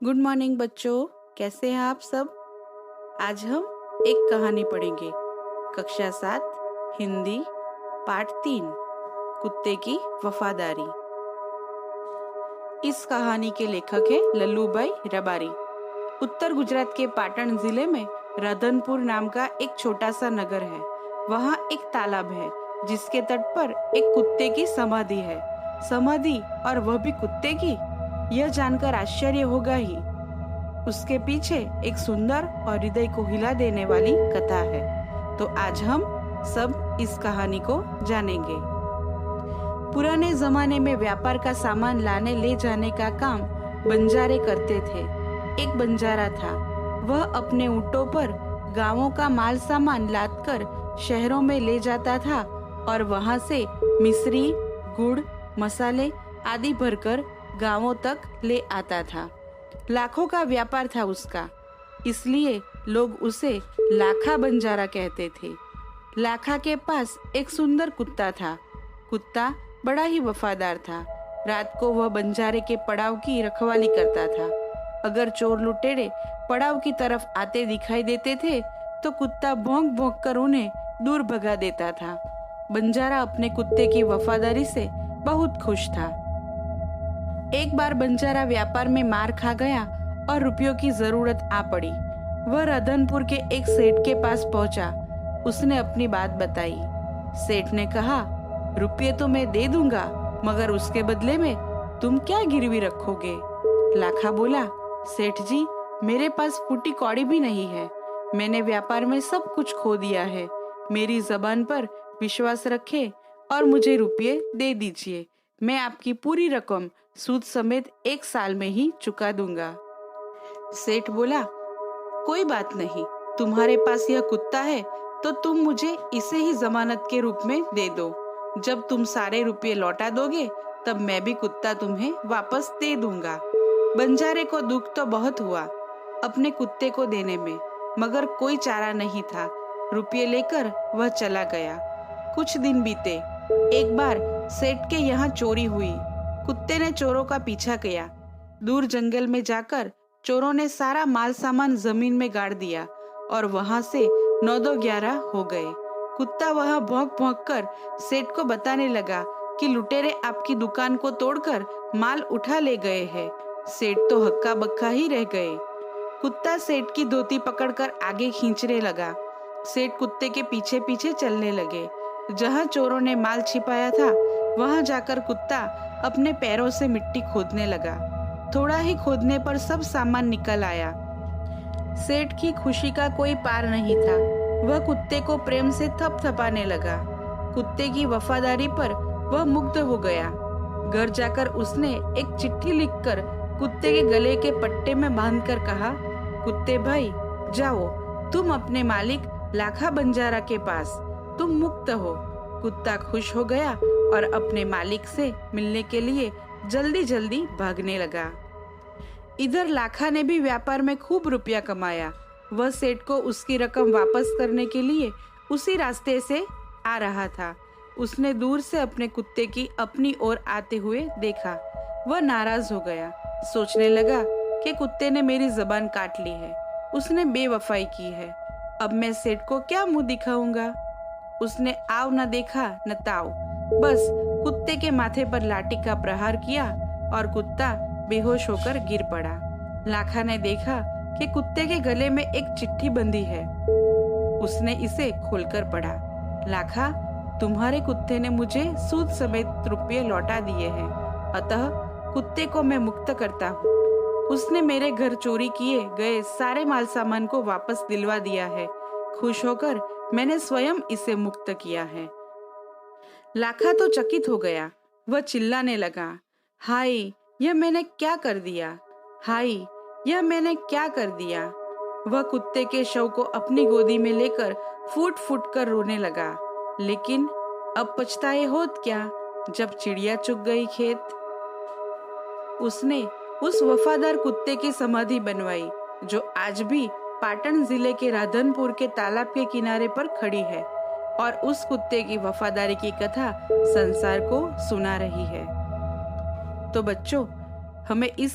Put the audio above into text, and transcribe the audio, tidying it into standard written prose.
Good morning बच्चों, कैसे हैं आप सब। आज हम एक कहानी पढ़ेंगे। कक्षा 7 हिंदी पाठ 3 कुत्ते की वफादारी। इस कहानी के लेखक हैं लल्लूभाई रबारी। उत्तर गुजरात के पाटण जिले में राधनपुर नाम का एक छोटा सा नगर है। वहाँ एक तालाब है जिसके तट पर एक कुत्ते की समाधि है। समाधि और वह भी कुत्ते की, यह जानकर आश्चर्य होगा ही। उसके पीछे एक सुंदर और हृदय को हिला देने वाली कथा है। तो आज हम सब इस कहानी को जानेंगे। पुराने जमाने में व्यापार का सामान लाने ले जाने का काम बंजारे करते थे। एक बंजारा था। वह अपने ऊँटों पर गांवों का माल सामान लादकर शहरों में ले जाता था और वहां से मिश्री, गुड़, मसाले आदि भरकर गांवों तक ले आता था। लाखों का व्यापार था उसका, इसलिए लोग उसे लाखा बंजारा कहते थे। लाखा के पास एक सुंदर कुत्ता था। कुत्ता बड़ा ही वफादार था। रात को वह बंजारे के पड़ाव की रखवाली करता था। अगर चोर लुटेरे पड़ाव की तरफ आते दिखाई देते थे तो कुत्ता भौंक भौंक कर उन्हें दूर भगा देता था। बंजारा अपने कुत्ते की वफादारी से बहुत खुश था। एक बार बंजारा व्यापार में मार खा गया और रुपयों की जरूरत आ पड़ी। वह राधनपुर के एक सेठ के पास पहुंचा। उसने अपनी बात बताई। सेठ ने कहा, रुपये तो मैं दे दूंगा, मगर उसके बदले में तुम क्या गिरवी रखोगे। लाखा बोला, सेठ जी, मेरे पास फूटी कौड़ी भी नहीं है। मैंने व्यापार में सब कुछ खो दिया है। मेरी जबान पर विश्वास रखे और मुझे रुपये दे दीजिए। मैं आपकी पूरी रकम सूद समेत 1 साल में ही चुका दूंगा। सेठ बोला, कोई बात नहीं, तुम्हारे पास यह कुत्ता है तो तुम मुझे इसे ही जमानत के रूप में दे दो। जब तुम सारे रुपये लौटा दोगे तब मैं भी कुत्ता तुम्हें वापस दे दूंगा। बंजारे को दुख तो बहुत हुआ अपने कुत्ते को देने में, मगर कोई चारा नहीं था। रुपये लेकर वह चला गया। कुछ दिन बीते। एक बार सेठ के यहाँ चोरी हुई। कुत्ते ने चोरों का पीछा किया। दूर जंगल में जाकर चोरों ने सारा माल सामान जमीन में गाड़ दिया और वहां से 9-11 हो गए। कुत्ता वहां भौंक भौंक कर सेठ को बताने लगा कि लुटेरे आपकी दुकान को तोड़कर माल उठा ले गए हैं। सेठ तो हक्का बक्का ही रह गए। कुत्ता सेठ की धोती पकड़कर आगे खींचने लगा। सेठ कुत्ते के पीछे पीछे चलने लगे। जहां चोरों ने माल छिपाया था वहां जाकर कुत्ता अपने पैरों से मिट्टी खोदने लगा। थोड़ा ही खोदने पर सब सामान निकल आया। सेठ की खुशी का कोई पार नहीं था। वह कुत्ते को प्रेम से थपथपाने लगा। कुत्ते की वफादारी पर वह मुग्ध हो गया। घर जाकर उसने एक चिट्ठी लिखकर कुत्ते के गले के पट्टे में बांधकर कहा, कुत्ते भाई, जाओ तुम अपने मालिक लाखा बंजारा के पास, तुम मुक्त हो। कुत्ता खुश हो गया और अपने मालिक से मिलने के लिए जल्दी जल्दी भागने लगा। इधर लाखा ने भी व्यापार में खूब रुपया कमाया। वह सेठ को उसकी रकम वापस करने के लिए उसी रास्ते से आ रहा था। उसने दूर से अपने कुत्ते की अपनी ओर आते हुए देखा। वह नाराज हो गया। सोचने लगा कि कुत्ते ने मेरी जबान काट ली है, उसने बेवफाई की है। अब मैं सेठ को क्या मुंह दिखाऊंगा। उसने आव न देखा न ताव, बस कुत्ते के माथे पर लाठी का प्रहार किया और कुत्ता बेहोश होकर गिर पड़ा। लाखा ने देखा कि कुत्ते के गले में एक चिट्ठी बंधी है। उसने इसे खोलकर पढ़ा। लाखा, तुम्हारे कुत्ते ने मुझे सूद समेत रुपये लौटा दिए हैं, अतः कुत्ते को मैं मुक्त करता हूँ। उसने मेरे घर चोरी किए गए सारे माल सामान को वापस दिलवा दिया है। खुश होकर मैंने स्वयं इसे मुक्त किया है। लाखा तो चकित हो गया। वह चिल्लाने लगा, हाय, यह मैंने क्या कर दिया, हाय, यह मैंने क्या कर दिया। वह कुत्ते के शव को अपनी गोदी में लेकर फूट फूट कर रोने लगा। लेकिन अब पछताए होत क्या, जब चिड़िया चुग गई खेत। उसने उस वफादार कुत्ते की समाधि बनवाई जो आज भी पाटन जिले के राधनपुर के तालाब के किनारे पर खड़ी है और उस कुत्ते की वफादारी की कथा संसार को सुना रही है। तो बच्चों, हमें इस